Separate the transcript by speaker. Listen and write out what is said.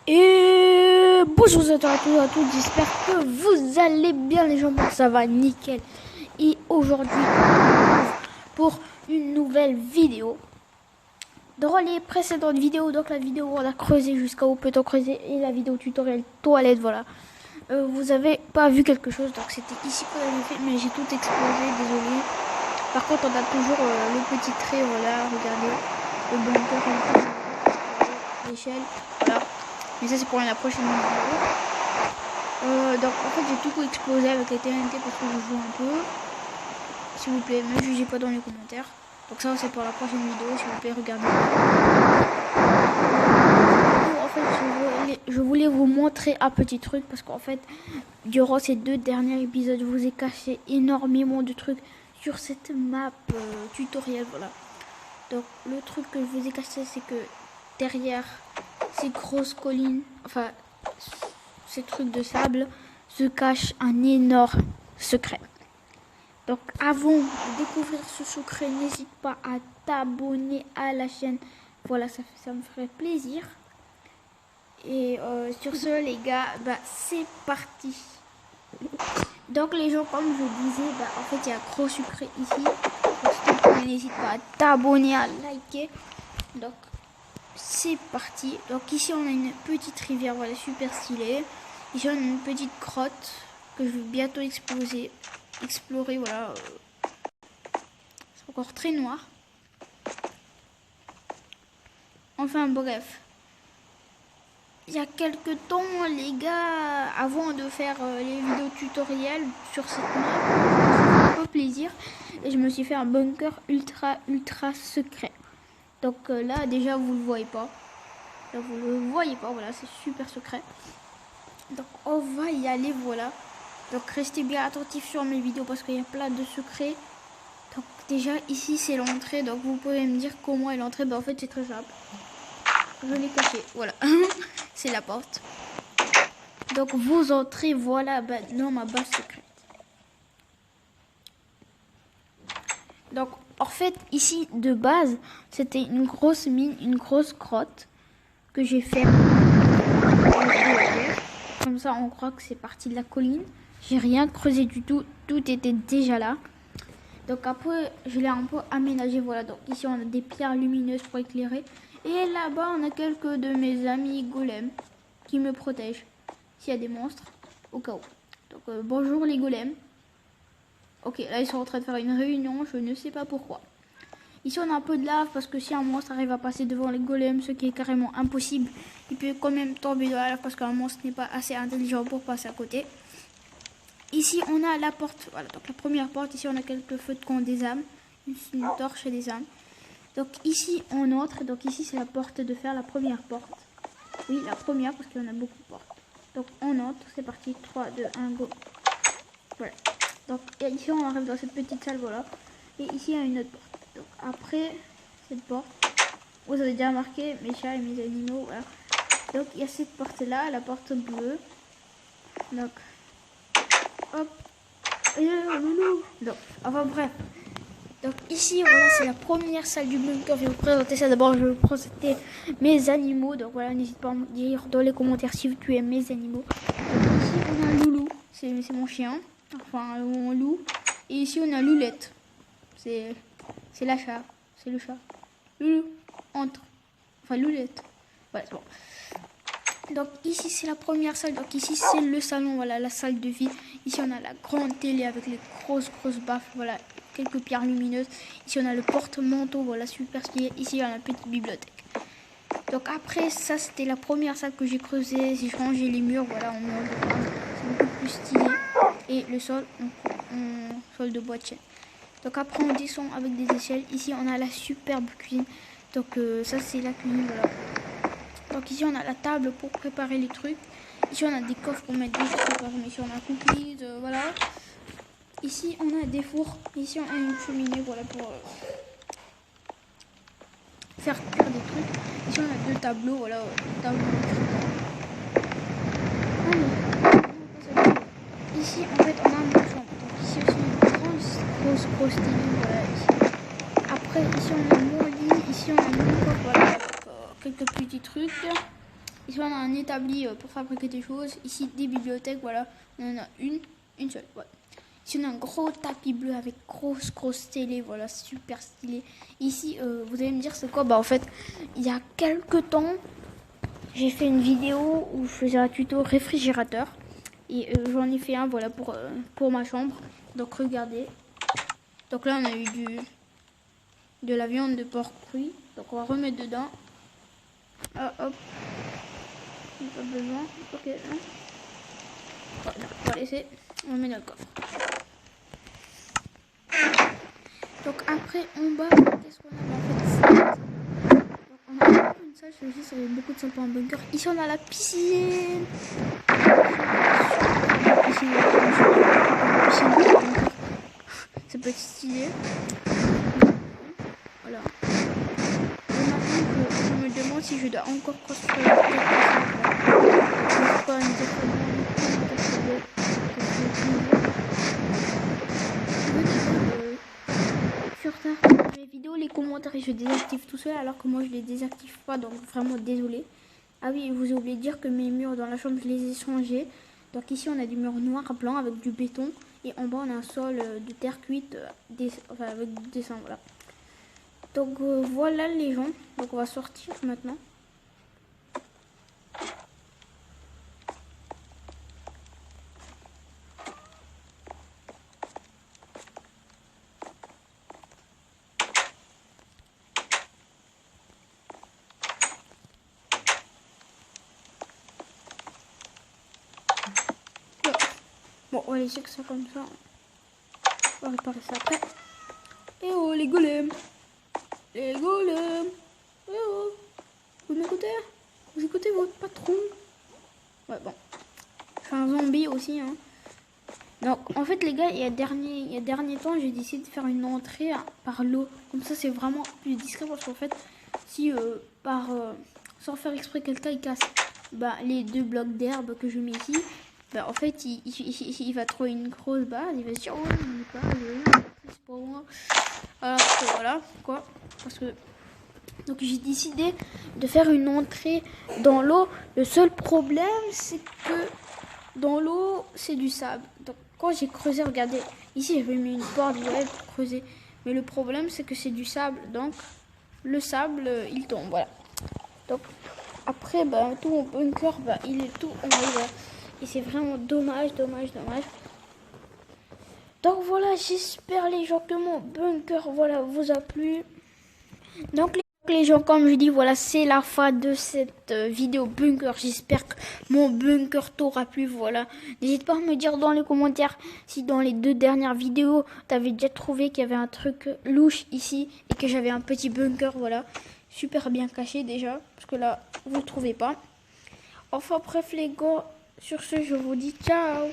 Speaker 1: Et bonjour à tous, j'espère que vous allez bien les gens, bon, ça va nickel. Et aujourd'hui, pour une nouvelle vidéo. Dans les précédentes vidéos, donc la vidéo où on a creusé jusqu'à où peut-on creuser et la vidéo tutoriel toilette, voilà. Vous avez pas vu quelque chose, donc c'était ici qu'on avait fait, mais j'ai tout explosé, désolé. Par contre, on a toujours le petit trait, voilà, regardez, le bunker, l'échelle, voilà. Mais ça c'est pour la prochaine vidéo. Donc en fait j'ai tout explosé avec les TNT parce que je joue un peu. S'il vous plaît, ne jugez pas dans les commentaires. Donc ça c'est pour la prochaine vidéo, s'il vous plaît, regardez. En fait je voulais vous montrer un petit truc parce qu'en fait durant ces 2 derniers épisodes je vous ai caché énormément de trucs sur cette map tutoriel, voilà. Donc le truc que je vous ai caché c'est que derrière ces grosses collines, enfin ces trucs de sable, se cache un énorme secret. Donc avant de découvrir ce secret, n'hésite pas à t'abonner à la chaîne. Voilà, ça me ferait plaisir. Et sur ce les gars, bah c'est parti. Donc les gens, comme je disais, bah en fait il y a un gros secret ici. Donc s'il te plaît, n'hésite pas à t'abonner, à liker. Donc c'est parti. Donc ici on a une petite rivière, voilà, super stylée. Ici on a une petite grotte que je vais bientôt explorer, voilà. C'est encore très noir. Enfin bref. Il y a quelques temps les gars, avant de faire les vidéos tutoriels sur cette map, un peu plaisir. Et je me suis fait un bunker ultra secret. Donc là déjà vous le voyez pas. Là, vous le voyez pas, voilà, c'est super secret. Donc on va y aller, voilà. Donc restez bien attentifs sur mes vidéos parce qu'il y a plein de secrets. Donc déjà ici c'est l'entrée, donc vous pouvez me dire comment est l'entrée. Ben en fait c'est très simple. Je l'ai caché, voilà. C'est la porte. Donc vous entrez, voilà, ben, dans ma base secrète. Donc en fait ici de base c'était une grosse mine, une grosse grotte que j'ai fait. Comme ça on croit que c'est parti de la colline. J'ai rien creusé du tout, tout était déjà là. Donc après je l'ai un peu aménagé, voilà. Donc ici on a des pierres lumineuses pour éclairer. Et là-bas on a quelques de mes amis golems qui me protègent s'il y a des monstres au cas où. Donc bonjour les golems. Ok, là ils sont en train de faire une réunion, je ne sais pas pourquoi. Ici on a un peu de lave parce que si un monstre arrive à passer devant les golems, ce qui est carrément impossible, il peut quand même tomber dans la lave parce qu'un monstre n'est pas assez intelligent pour passer à côté. Ici on a la porte, voilà, donc la première porte, ici on a quelques feux de camp des âmes, une torche et des âmes. Donc ici on entre, donc ici c'est la porte de fer, la première porte. Oui, la première parce qu'il y en a beaucoup de portes. Donc on entre, c'est parti, 3, 2, 1, go. Voilà. Donc ici on arrive dans cette petite salle, voilà. Et ici il y a une autre porte. Donc après cette porte, vous avez déjà marqué mes chats et mes animaux, voilà. Donc il y a cette porte là, la porte bleue. Donc hop, loulou. Donc enfin bref. Donc ici voilà, c'est la première salle du bunker. Je vais vous présenter ça. D'abord je vais vous présenter mes animaux. Donc voilà, n'hésite pas à me dire dans les commentaires si tu aimes mes animaux. Donc ici on a Loulou, c'est mon chien, enfin mon loup. Et ici on a Loulette, c'est la chat, c'est le chat. Loulou, entre, enfin Loulette, voilà, c'est bon. Donc ici c'est la première salle, donc ici c'est le salon, voilà, la salle de vie. Ici on a la grande télé avec les grosses baffes, voilà, quelques pierres lumineuses. Ici on a le porte-manteau, voilà, super stylé. Ici on a une petite bibliothèque. Donc après ça c'était la première salle que j'ai creusée. Si je rangeais les murs, voilà, on mange, c'est beaucoup plus stylé. Et le sol, on sol de bois de chêne. Donc après on descend avec des échelles. Ici on a la superbe cuisine. Donc ça c'est la cuisine, voilà. Donc ici on a la table pour préparer les trucs. Ici on a des coffres pour mettre des choses. Ici on a cookies, voilà. Ici on a des fours. Ici on a une cheminée, voilà, pour faire cuire des trucs. Ici on a 2 tableaux, voilà, tableau. Ici en fait on a une chambre. Donc ici aussi une grosse télé, voilà. Ici. Après ici on a mon lit. Ici on a mon coffre, voilà. Quelques petits trucs. Ici, on a un établi pour fabriquer des choses. Ici, des bibliothèques, voilà. On en a une seule, ouais. Ici, on a un gros tapis bleu avec grosse télé, voilà, super stylé. Ici, vous allez me dire c'est quoi? Bah, en fait, il y a quelques temps, j'ai fait une vidéo où je faisais un tuto réfrigérateur. Et j'en ai fait un, voilà, pour ma chambre. Donc, regardez. Donc là, on a eu de la viande de porc cuit. Donc, on va remettre dedans. Ah, hop. Pas besoin. Ok, non. Voilà, on va laisser. On met dans le coffre. Donc après, en bas, qu'est-ce qu'on a en fait? Donc, on a une salle, je dis, ça avait beaucoup de salles pour un bunker. Ici, on a la piscine. Ça peut être stylé. Voilà. Et maintenant, je me demande si je dois encore construire sur mes vidéos, les commentaires, je désactive tout seul alors que moi je les désactive pas, donc vraiment désolé. Ah oui, je vous ai oublié de dire que mes murs dans la chambre, je les ai changés. Donc ici, on a du mur noir blanc avec du béton. Et en bas, on a un sol de terre cuite avec du dessin, voilà. Donc voilà les gens. Donc on va sortir maintenant. Bon, on va laisser que ça comme ça. On va réparer ça après. Eh oh, les golems! Les golems! Eh oh! Vous m'écoutez? Vous écoutez votre patron? Ouais, bon. Je suis un zombie aussi, hein. Donc, en fait, les gars, il y a dernier temps, j'ai décidé de faire une entrée par l'eau. Comme ça, c'est vraiment plus discret parce qu'en fait, si sans faire exprès, quelqu'un il casse les 2 blocs d'herbe que je mets ici, en fait, il va trouver une grosse base. Il va se dire, oh, il est pas, c'est pour moi. Alors que voilà, quoi. Parce que. Donc, j'ai décidé de faire une entrée dans l'eau. Le seul problème, c'est que dans l'eau, c'est du sable. Donc, quand j'ai creusé, regardez, ici, j'avais mis une porte pour creuser. Mais le problème, c'est que c'est du sable. Donc, le sable, il tombe, voilà. Donc, après, tout mon bunker, il est tout en haut, voilà. Et c'est vraiment dommage. Donc, voilà, j'espère, les gens, que mon bunker, voilà, vous a plu. Donc, les gens, comme je dis, voilà, c'est la fin de cette vidéo bunker. J'espère que mon bunker t'aura plu, voilà. N'hésite pas à me dire dans les commentaires si dans les 2 dernières vidéos, t'avais déjà trouvé qu'il y avait un truc louche ici et que j'avais un petit bunker, voilà. Super bien caché déjà, parce que là, vous ne le trouvez pas. Enfin, bref, les gars, sur ce, je vous dis ciao.